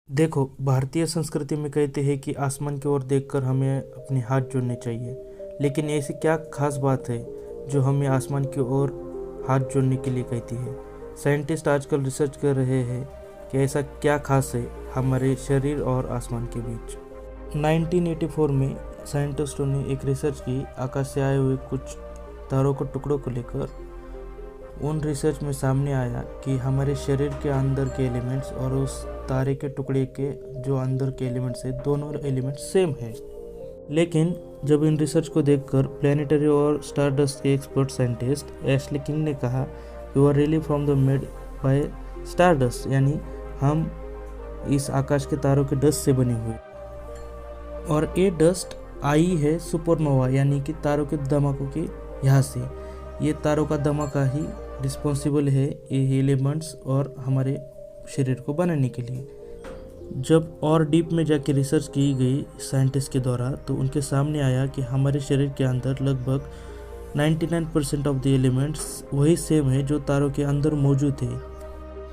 देखो, भारतीय संस्कृति में कहते हैं कि आसमान की ओर देखकर हमें अपने हाथ जोड़ने चाहिए। लेकिन ऐसी क्या खास बात है जो हमें आसमान की ओर हाथ जोड़ने के लिए कहती है? साइंटिस्ट आजकल रिसर्च कर रहे हैं कि ऐसा क्या खास है हमारे शरीर और आसमान के बीच। 1984 में साइंटिस्टों ने एक रिसर्च की आकाश से आए हुए कुछ तारों के टुकड़ों को लेकर। उन रिसर्च में सामने आया कि हमारे शरीर के अंदर के एलिमेंट्स और उस तारे के टुकड़े के जो अंदर के एलिमेंट्स है, दोनों एलिमेंट्स सेम है। लेकिन जब इन रिसर्च को देखकर प्लानिटरी और स्टारडस्ट के एक्सपर्ट साइंटिस्ट एशली किंग ने कहा, you are really from the made by stardust, यानी हम इस आकाश के तारों के डस्ट से बने हुए। और ये डस्ट आई है सुपरनोवा, यानी कि तारों के धमाकों के यहाँ से। ये तारों का धमाका ही रिस्पॉन्सिबल है ये एलिमेंट्स और हमारे शरीर को बनाने के लिए। जब और डीप में जाके रिसर्च की गई साइंटिस्ट के द्वारा, तो उनके सामने आया कि हमारे शरीर के अंदर लगभग 99% ऑफ द एलिमेंट्स वही सेम है जो तारों के अंदर मौजूद है।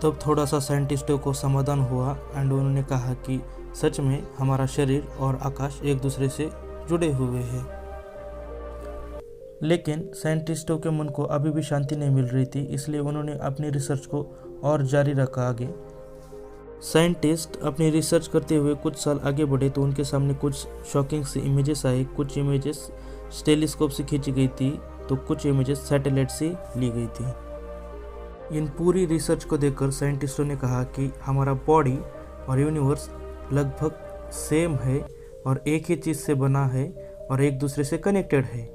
तब थोड़ा सा साइंटिस्टों को समाधान हुआ एंड उन्होंने कहा कि सच में हमारा शरीर और आकाश एक दूसरे से जुड़े हुए हैं। लेकिन साइंटिस्टों के मन को अभी भी शांति नहीं मिल रही थी, इसलिए उन्होंने अपनी रिसर्च को और जारी रखा आगे। साइंटिस्ट अपनी रिसर्च करते हुए कुछ साल आगे बढ़े तो उनके सामने कुछ शॉकिंग से इमेजेस आए। कुछ इमेजेस टेलीस्कोप से खींची गई थी तो कुछ इमेजेस सैटेलाइट से ली गई थी। इन पूरी रिसर्च को देखकर साइंटिस्टों ने कहा कि हमारा बॉडी और यूनिवर्स लगभग सेम है और एक ही चीज़ से बना है और एक दूसरे से कनेक्टेड है।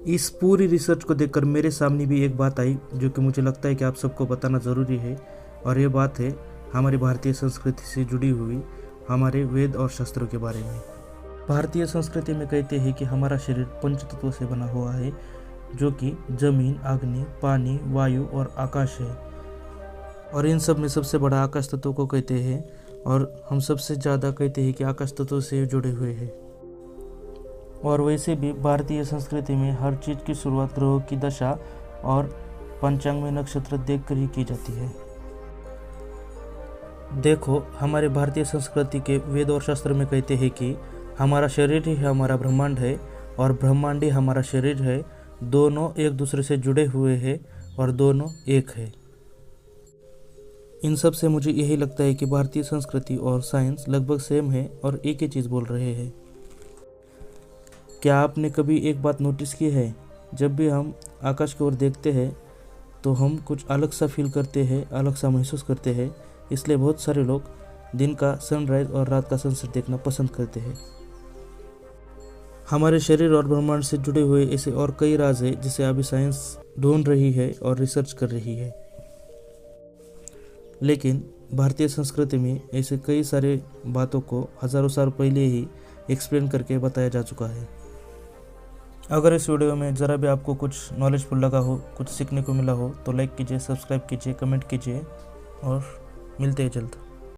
इस पूरी रिसर्च को देखकर मेरे सामने भी एक बात आई जो कि मुझे लगता है कि आप सबको बताना ज़रूरी है, और ये बात है हमारी भारतीय संस्कृति से जुड़ी हुई हमारे वेद और शास्त्रों के बारे में। भारतीय संस्कृति में कहते हैं कि हमारा शरीर पंच तत्वों से बना हुआ है, जो कि जमीन, अग्नि, पानी, वायु और आकाश है। और इन सब में सबसे बड़ा आकाश तत्व को कहते हैं, और हम सबसे ज़्यादा कहते हैं कि आकाश तत्व से जुड़े हुए हैं। और वैसे भी भारतीय संस्कृति में हर चीज़ की शुरुआत ग्रहों की दशा और पंचांग में नक्षत्र देखकर ही की जाती है। देखो, हमारे भारतीय संस्कृति के वेद और शास्त्र में कहते हैं कि हमारा शरीर ही हमारा ब्रह्मांड है और ब्रह्मांड ही हमारा शरीर है। दोनों एक दूसरे से जुड़े हुए हैं और दोनों एक है। इन सब से मुझे यही लगता है कि भारतीय संस्कृति और साइंस लगभग सेम है और एक ही चीज़ बोल रहे हैं। क्या आपने कभी एक बात नोटिस की है, जब भी हम आकाश की ओर देखते हैं तो हम कुछ अलग सा फील करते हैं, अलग सा महसूस करते हैं। इसलिए बहुत सारे लोग दिन का सनराइज और रात का सनसेट देखना पसंद करते हैं। हमारे शरीर और ब्रह्मांड से जुड़े हुए ऐसे और कई राज हैं जिसे अभी साइंस ढूंढ रही है और रिसर्च कर रही है। लेकिन भारतीय संस्कृति में ऐसे कई सारे बातों को हज़ारों साल पहले ही एक्सप्लेन करके बताया जा चुका है। अगर इस वीडियो में ज़रा भी आपको कुछ नॉलेजफुल लगा हो, कुछ सीखने को मिला हो, तो लाइक कीजिए, सब्सक्राइब कीजिए, कमेंट कीजिए और मिलते हैं जल्द।